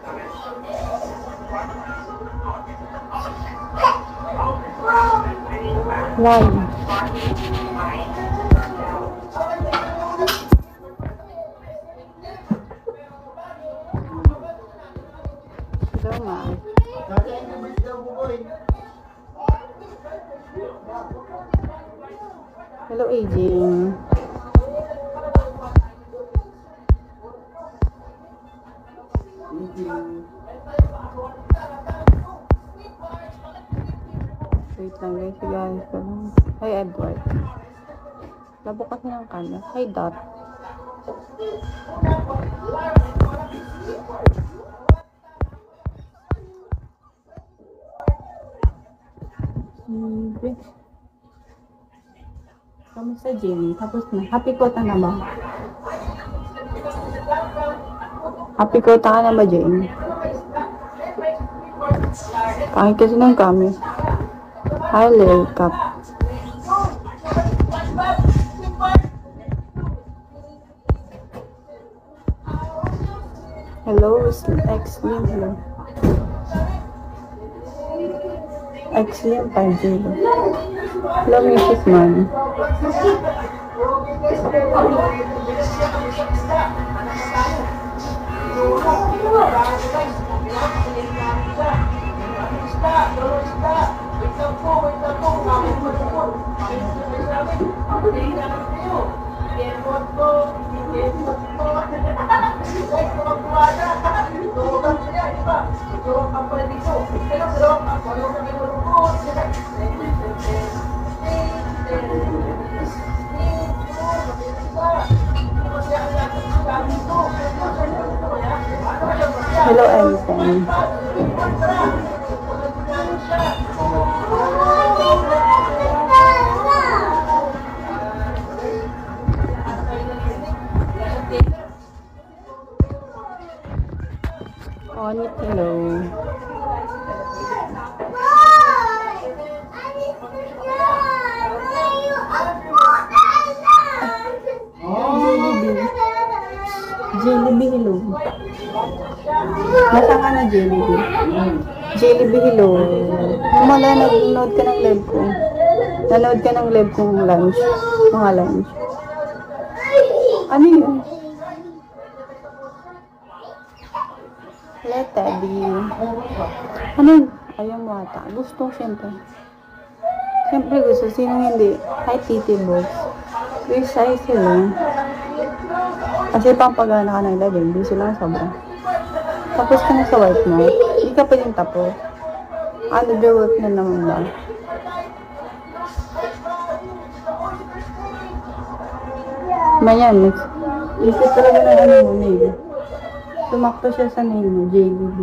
Why? Hello, ma. Hello, aging. Wait lang guys, guys. Hi, Edward. Labo kasi ng kanya. Hi, Dot. Kamusta, Jenny? Tapos na. Happy kota na ba? Happy kota ka na ba, Jenny? Kahit kasi ng kami. Hi, Lil Cup. Hello, X-Lim. Hello. X-Lim 5-0. Hello, Mrs. Man. Hello, everything. On it, hello. Jollibee, hello. Nasaan ka na, Jollibee? Jollibee, hello. Kumala, nag-nood ka ng live ko. Nanood ka ng live kong lunch. Mga lunch. Ano yun? Let Teddy. Ano yun? Ayaw mo ata. Gusto, syempre. Syempre gusto. Sinong hindi? Hi, Titi Box. Please, hi, hello. Kasi pampagana ka ng live, hindi sila sobra. Tapos ka na sa work mo. Hindi ka pa din tapos. Another work na naman ba? Mayan, isip talaga ng ano mo, nail. Tumakto siya sa nail mo, JBB.